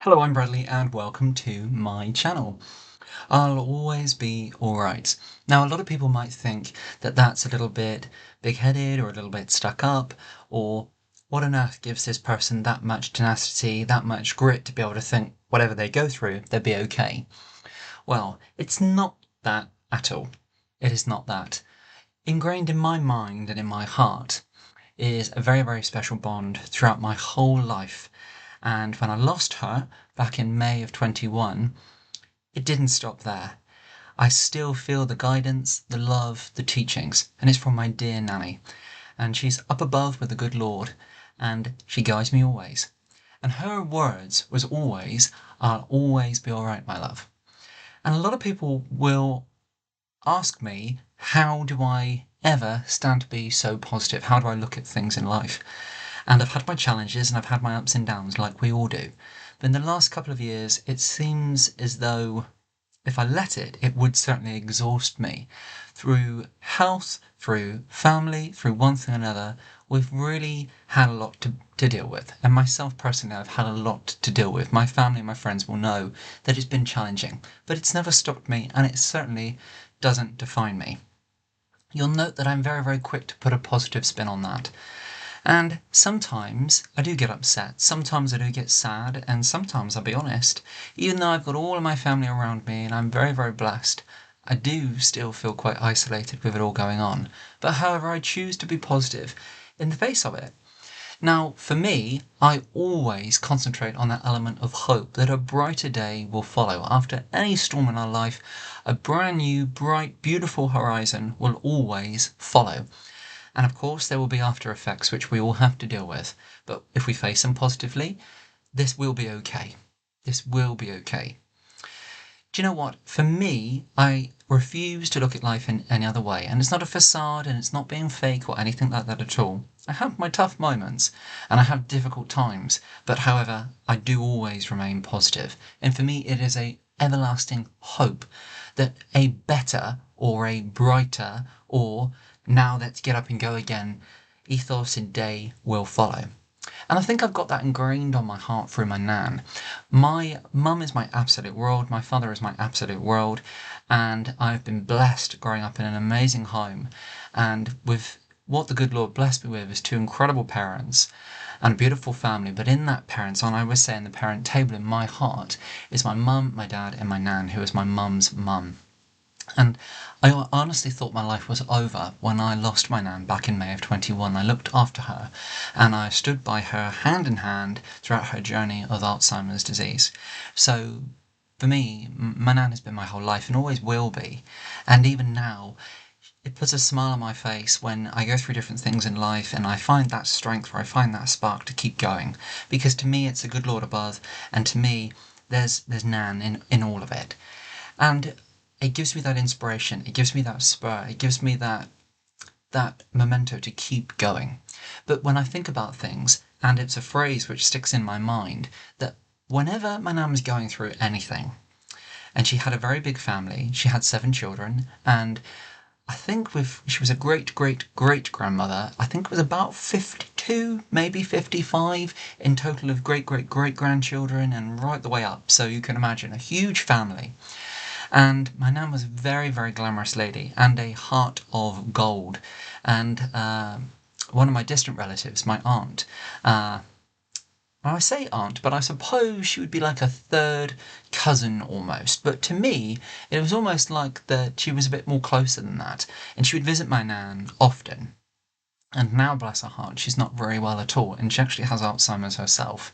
Hello, I'm Bradley and welcome to my channel. I'll always be alright. Now, a lot of people might think that that's a little bit big-headed or a little bit stuck up, or what on earth gives this person that much tenacity, that much grit to be able to think whatever they go through, they'll be okay. Well, it's not that at all. It is not that. Ingrained in my mind and in my heart is a very, very special bond throughout my whole life. And when I lost her back in May of 21, it didn't stop there. I still feel the guidance, the love, the teachings, and it's from my dear Nanny. And she's up above with the good Lord, and she guides me always. And her words was always, "I'll always be alright, my love." And a lot of people will ask me, how do I ever stand to be so positive? How do I look at things in life? And I've had my challenges and I've had my ups and downs like we all do. But in the last couple of years, it seems as though if I let it, it would certainly exhaust me. Through health, through family, through one thing or another, we've really had a lot to deal with. And myself personally, I've had a lot to deal with. My family and my friends will know that it's been challenging, but it's never stopped me and it certainly doesn't define me. You'll note that I'm very, very quick to put a positive spin on that. And sometimes I do get upset, sometimes I do get sad, and sometimes, I'll be honest, even though I've got all of my family around me and I'm very, very blessed, I do still feel quite isolated with it all going on. But however, I choose to be positive in the face of it. Now, for me, I always concentrate on that element of hope that a brighter day will follow. After any storm in our life, a brand new, bright, beautiful horizon will always follow. And of course, there will be after effects which we all have to deal with. But if we face them positively, this will be okay. This will be okay. Do you know what? For me, I refuse to look at life in any other way. And it's not a facade and it's not being fake or anything like that at all. I have my tough moments and I have difficult times. But however, I do always remain positive. And for me, it is a everlasting hope that a better or a brighter or now let's get up and go again ethos and day will follow. And I think I've got that ingrained on my heart through my nan. My mum is my absolute world, my father is my absolute world, and I've been blessed growing up in an amazing home. And with what the good Lord blessed me with is two incredible parents and a beautiful family. But in that parents, and I always say in the parent table in my heart, is my mum, my dad, and my nan, who is my mum's mum. And I honestly thought my life was over when I lost my nan back in May of 21. I looked after her and I stood by her hand in hand throughout her journey of Alzheimer's disease. So for me, my nan has been my whole life and always will be. And even now, it puts a smile on my face when I go through different things in life and I find that strength or I find that spark to keep going. Because to me, it's a good Lord above, and to me, there's nan in all of it. And it gives me that inspiration, it gives me that spur, it gives me that memento to keep going. But when I think about things, and it's a phrase which sticks in my mind, that whenever my nan was going through anything, and she had a very big family, she had 7 children, and I think she was a great-great-great-grandmother. I think it was about 52, maybe 55 in total of great-great-great-grandchildren and right the way up. So you can imagine a huge family. And my nan was a very, very glamorous lady and a heart of gold. And one of my distant relatives, my aunt, I say aunt, but I suppose she would be like a third cousin almost. But to me, it was almost like that she was a bit more closer than that. And she would visit my nan often. And now, bless her heart, she's not very well at all. And she actually has Alzheimer's herself.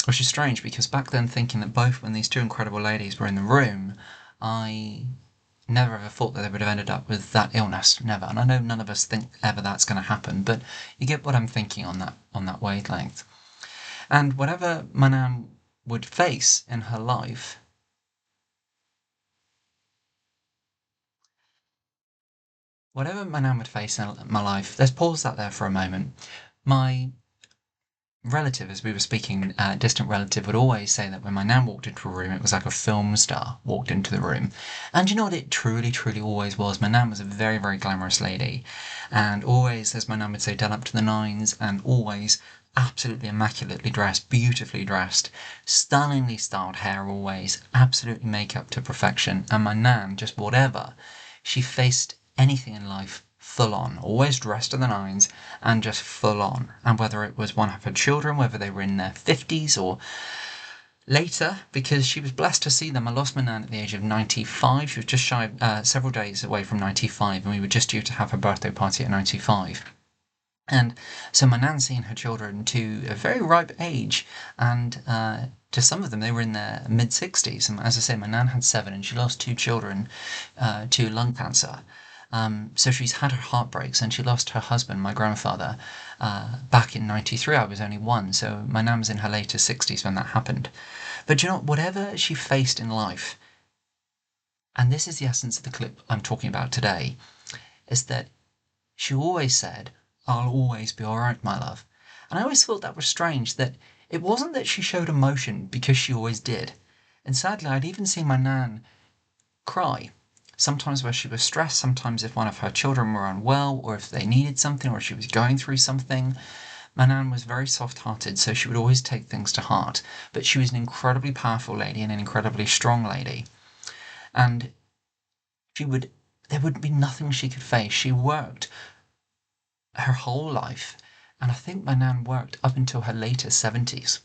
Which is strange because back then thinking that both when these two incredible ladies were in the room, I never ever thought that they would have ended up with that illness, never. And I know none of us think ever that's going to happen, but you get what I'm thinking on that wavelength. And whatever my nan would face in her life, let's pause that there for a moment. My relative, as we were speaking, distant relative, would always say that when my nan walked into a room, it was like a film star walked into the room. And you know what it truly, truly always was? My nan was a very, very glamorous lady. And always, as my nan would say, done up to the nines, and always absolutely immaculately dressed, beautifully dressed, stunningly styled hair always, absolutely makeup to perfection. And my nan, just whatever, she faced anything in life full on, always dressed to the nines and just full on. And whether it was one of her children, whether they were in their 50s or later, because she was blessed to see them. I lost my nan at the age of 95. She was just shy, several days away from 95, and we were just due to have her birthday party at 95. And so my nan seeing her children to a very ripe age, and to some of them they were in their mid-60s. And as I say, my nan had 7, and she lost 2 children to lung cancer. So she's had her heartbreaks, and she lost her husband, my grandfather, back in 93. I was only 1, so my nan was in her later 60s when that happened. But you know, whatever she faced in life, and this is the essence of the clip I'm talking about today, is that she always said, "I'll always be alright, my love." And I always thought that was strange, that it wasn't that she showed emotion, because she always did. And sadly, I'd even seen my nan cry. Sometimes where she was stressed, sometimes if one of her children were unwell, or if they needed something, or she was going through something. My nan was very soft-hearted, so she would always take things to heart. But she was an incredibly powerful lady and an incredibly strong lady. And there would be nothing she could face. She worked her whole life, and I think my nan worked up until her later 70s.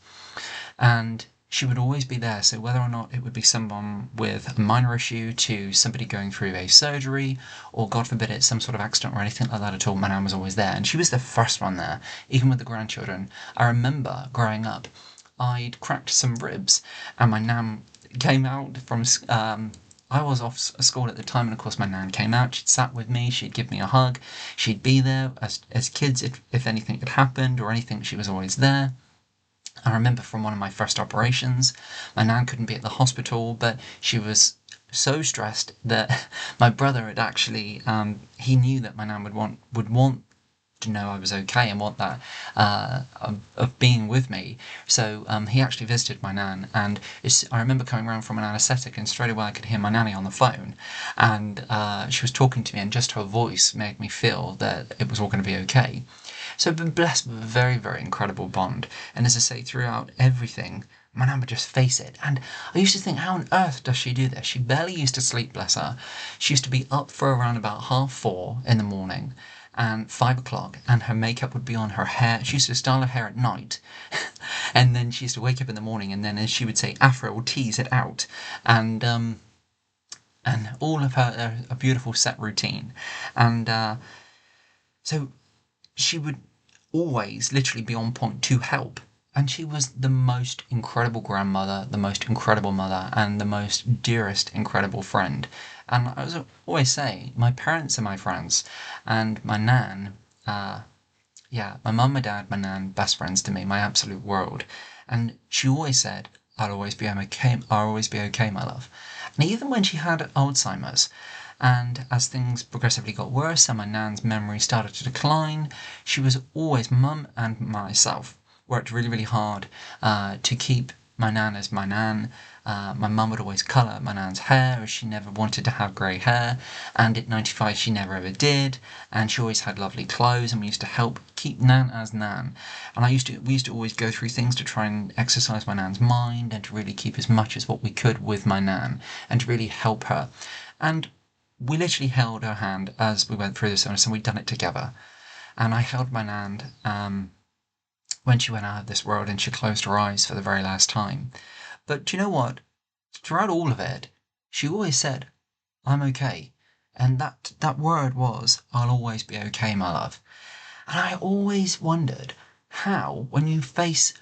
And she would always be there, so whether or not it would be someone with a minor issue to somebody going through a surgery, or God forbid it's some sort of accident or anything like that at all, my nan was always there, and she was the first one there, even with the grandchildren. I remember growing up, I'd cracked some ribs, and my nan came out from I was off school at the time, and of course my nan came out, she'd sat with me, she'd give me a hug, she'd be there as kids if anything had happened or anything, she was always there. I remember from one of my first operations, my nan couldn't be at the hospital, but she was so stressed that my brother had actually, he knew that my nan would want to know I was okay and want that of being with me. So he actually visited my nan, and I remember coming around from an anaesthetic, and straight away I could hear my nanny on the phone, and she was talking to me, and just her voice made me feel that it was all going to be okay. So I've been blessed with a very, very incredible bond. And as I say, throughout everything, my nan would just face it. And I used to think, how on earth does she do this? She barely used to sleep, bless her. She used to be up for around about 4:30 in the morning and 5 o'clock, and her makeup would be on, her hair. She used to style her hair at night. And then she used to wake up in the morning, and then, as she would say, afro or tease it out. And all of her a beautiful set routine. And so she would always literally be on point to help. And she was the most incredible grandmother, the most incredible mother, and the most dearest incredible friend. And I was always say, my parents are my friends, and my nan, yeah, my mum, my dad, my nan, best friends to me, my absolute world. And she always said, I'll always be okay, I'll always be okay, my love. And even when she had Alzheimer's, and as things progressively got worse and my nan's memory started to decline, she was always, mum and myself worked really, really hard to keep my nan as my nan. My mum would always colour my nan's hair, as she never wanted to have grey hair, and at 95 she never ever did, and she always had lovely clothes, and we used to help keep nan as nan. And we used to always go through things to try and exercise my nan's mind, and to really keep as much as what we could with my nan, and to really help her. And we literally held her hand as we went through this illness, and we'd done it together. And I held my hand when she went out of this world, and she closed her eyes for the very last time. But do you know what? Throughout all of it, she always said, I'm okay. And that word was, I'll always be okay, my love. And I always wondered how, when you face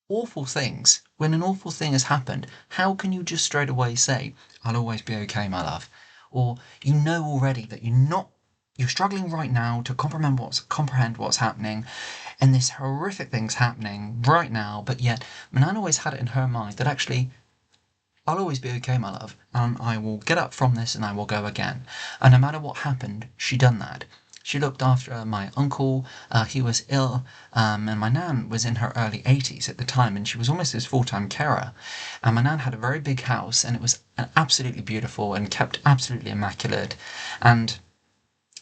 awful things, when an awful thing has happened, how can you just straight away say, I'll always be okay, my love? Or you know already that you're struggling right now to comprehend what's happening, and this horrific thing's happening right now, but yet Manan always had it in her mind that actually, I'll always be okay, my love, and I will get up from this and I will go again. And no matter what happened, she done that. She looked after my uncle, he was ill, and my nan was in her early 80s at the time, and she was almost his full-time carer. And my nan had a very big house, and it was absolutely beautiful and kept absolutely immaculate. And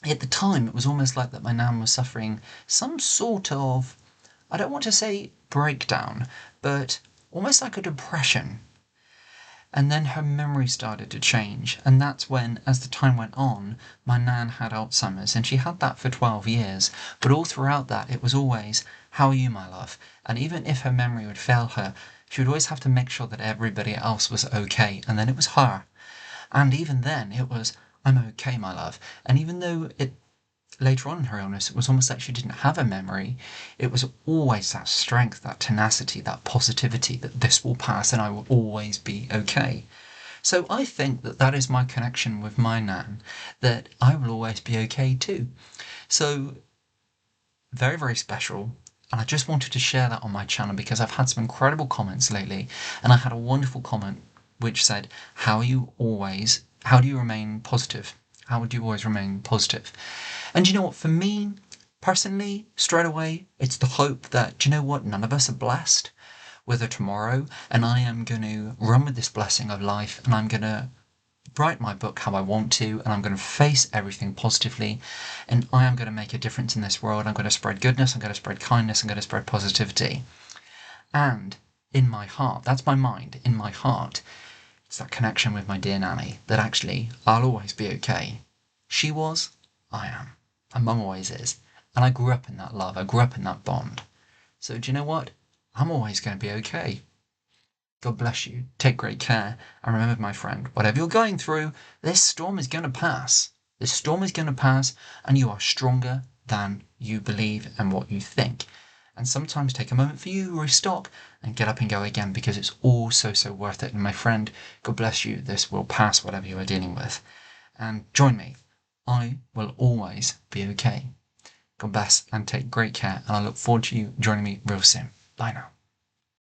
at the time, it was almost like that my nan was suffering some sort of I don't want to say breakdown, but almost like a depression. And then her memory started to change, and that's when, as the time went on, my nan had Alzheimer's, and she had that for 12 years, but all throughout that it was always, "How are you, my love?" And even if her memory would fail her, she would always have to make sure that everybody else was okay, and then it was her. And even then it was, "I'm okay, my love." And even though it later on in her illness, it was almost like she didn't have a memory. It was always that strength, that tenacity, that positivity that this will pass and I will always be okay. So I think that that is my connection with my nan, that I will always be okay too. So very, very special. And I just wanted to share that on my channel because I've had some incredible comments lately. And I had a wonderful comment which said, how do you remain positive? How would you always remain positive? And you know what, for me, personally, straight away, it's the hope that, do you know what, none of us are blessed with a tomorrow, and I am going to run with this blessing of life, and I'm going to write my book how I want to, and I'm going to face everything positively, and I am going to make a difference in this world. I'm going to spread goodness, I'm going to spread kindness, I'm going to spread positivity. And in my heart, that's my mind, in my heart, it's that connection with my dear nanny, that actually I'll always be okay. She was, I am, and mum always is. And I grew up in that love, I grew up in that bond. So do you know what? I'm always going to be okay. God bless you, take great care, and remember, my friend, whatever you're going through, this storm is going to pass. This storm is going to pass, and you are stronger than you believe and what you think. And sometimes take a moment for you, restock, and get up and go again, because it's all so, so worth it. And my friend, God bless you, this will pass whatever you are dealing with. And join me. I will always be okay. God bless and take great care, and I look forward to you joining me real soon. Bye now.